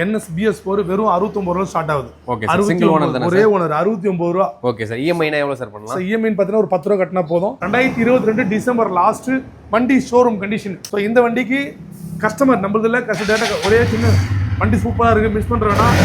NS BS4 வெறும் 69 ரூபா start ஆகுது. ஓகே சார், சிங்கிள் ஓனர் தானே? ஒரே ஓனர் 69 ரூபா. ஓகே சார், EMI னா எவ்வளவு சார் பண்ணலாம்? சார் EMI பார்த்தீங்கன்னா ஒரு 10 ரூபா கட்டினா போதும். 2022 டிசம்பர் லாஸ்ட் வண்டி ஷோரூம் கண்டிஷன். ஸோ இந்த வண்டிக்கு கஸ்டமர் நம்மளதுல டேட்டா ஒரே சின்ன வண்டி சூப்பரா இருக்கு, மிஸ் பண்ற வேணாம்.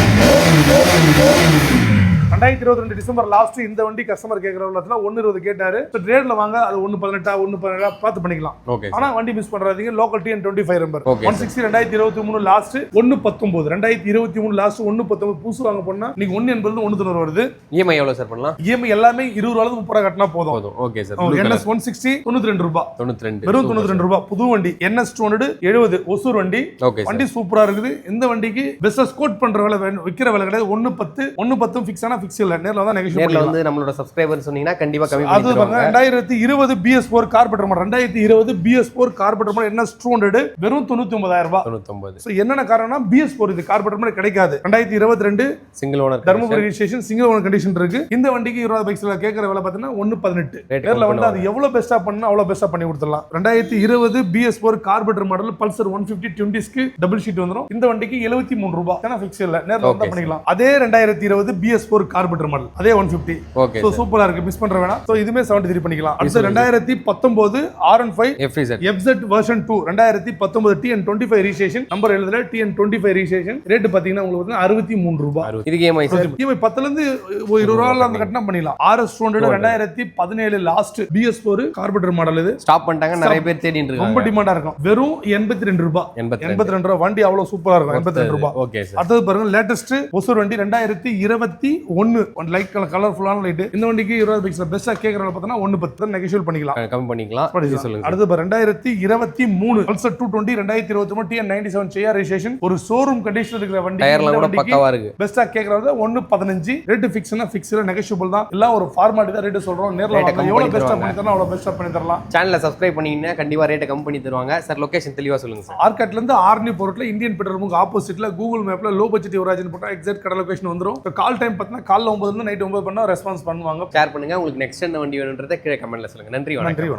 2022 டிசம்பர் லாஸ்ட் இந்த வண்டி கஸ்டமர் கேட்கற உள்ளதுல 120 கேட்டாரு. ரேட்ல வாங்க அது 118 117 பார்த்து பண்ணிக்கலாம். ஓகே, ஆனா வண்டி மிஸ் பண்றாதீங்க. Local TN25 number 160 2023 last 119 2023 last 119 புதுசு வாங்க போனா நீங்க 180 190 வருது. EMI எவ்வளவு சார் பண்ணலாம்? EMI எல்லாமே 20 ரூபாயில 30 ரூபாய் கட்டினா போதும். Okay sir. NS 160 92 ரூபாய். 92 வெறும் 92 ரூபாய். புது வண்டி NS 200 70 ஒசூர் வண்டி. வண்டி சூப்பரா இருக்குது. இந்த வண்டிக்கு பிசினஸ் கோட் பண்ற விலை விக்கிற விலை கிடையாது. 110 ஃபிக்ஸ் ஆனா ஃபிக்ஸ் இல்ல, நேர்ல தான் நெகோஷியேட் நேர்ல வந்து நம்மளோட சப்ஸ்கிரைபர் சொன்னீங்கன்னா கண்டிப்பா கம்மி பண்ணி தருவாங்க. 2020 BS4 கார்பெட்டர் model 2020 BS4 கார்பெட்டர் model NS 200 வெறும் 99000 ரூபாய். 99. சோ என்னென்ன காரணம்னா BS4 இது கார்பெட்டர் மாடல் கிடைக்காது. 2022 single owner Dharmapuri registration single owner condition இருக்கு. இந்த வண்டிக்கு 20 பைக்ஸ்ல கேக்குற விலை பார்த்தீங்கன்னா 118. நேர்ல வந்து அது எவ்வளவு பெஸ்டா பண்ணா அவ்வளவு பெஸ்டா பண்ணி கொடுத்துடலாம். 2020 BS4 கார்பெட்டர் model Pulsar 150 20க்கு double sheet வந்துரும். இந்த வண்டிக்கு 73 ரூபாய். ஏன்னா ஃபிக்ஸ் இல்ல, நேர்ல வந்து பண்ணிக்கலாம். அதே 2020 BS4 கார்பெட்டர் மாடல் அதே 150. ஓகே, சோ சூப்பரா இருக்கு, மிஸ் பண்ற வேணாம். சோ இதுமே 73 பண்ணிக்கலாம். அடுத்து 2019 R15 FZ version 2 2019 TN25 registration number எழுதுல TN25 ரெஜிஸ்ட்ரேஷன் ரேட் பாத்தீங்கன்னா உங்களுக்கு 63 ரூபாய். இதுக்கு EMI சார் EMI 10ல இருந்து 20 ரூபாயில அந்த கட்டணம் பண்ணிடலாம். RS 200 2017 லாஸ்ட் BS4 கார்பெட்டர் மாடல் இது ஸ்டாப் பண்ணிட்டாங்க. நிறைய பேர் தேடிட்டு இருக்காங்க, ரொம்ப டிமாண்டா இருக்கும். வெறும் 82 ரூபாய். 82 ரூபாய். வண்டி அவ்வளவு சூப்பரா இருக்கும். 82 ரூபாய். Okay sir. அடுத்து பாருங்க லேட்டஸ்ட் ஒசூர் வண்டி 2021 லைட் கலர்ஃபுல்லான லைட். இந்த வண்டிக்கு 20 பைக்ஸ்ல பெஸ்டா கேக்குறவங்க பார்த்தா 110 நெகோஷியேட் பண்ணிக்கலாம், கம்மி பண்ணிக்கலாம். சொல்லுங்க. அடுத்து 2023 பல்சர் 220 2023 TN97 CR ரெஜிஸ்ட்ரேஷன் ஒரு ஷோரூம் கண்டிஷன்ல இருக்கிற வண்டி. டயர்லாம் கூட பக்காவா இருக்கு. பெஸ்டா கேக்குறவங்க 115 ரேட் ஃபிக்ஸ்னா ஃபிக்ஸ்ல நெகோஷியபிள் தான். எல்லாம் ஒரு ஃபார்மாலிட்டி தான் ரேட் சொல்றோம். நேர்ல வாங்க எவ்வளவு பெஸ்டா பண்ணி தரணும் அவ்வளவு பெஸ்டா பண்ணி தரலாம். சேனலை சப்ஸ்கிரைப் பண்ணீங்கன்னா கண்டிப்பா ரேட் கம்மி பண்ணி தருவாங்க. சார் லொகேஷன் தெளிவா சொல்லுங்க சார். ஆர்காட்ல இருந்து ஆர்னி போர்ட்ல இந்தியன் பெட்ரோல் பங்க் ஆப்போசிட்ல கூகுள் மேப்ல லோ பட்ஜெட் யுவராஜ்னு போட்டா எக்ஸாக்ட் கடை லொகேஷன் வந்துரும். கால் டைம் பார்த்தா காலைல 9 ல இருந்து நைட் 9 பண்ணா ரெஸ்பான்ஸ் பண்ணுவாங்க. ஷேர் பண்ணுங்க. உங்களுக்கு நெக்ஸ்ட் என்ன வண்டி வேணும்ன்றதை கீழே கமெண்ட்ல சொல்லுங்க. நன்றி வணக்கம்.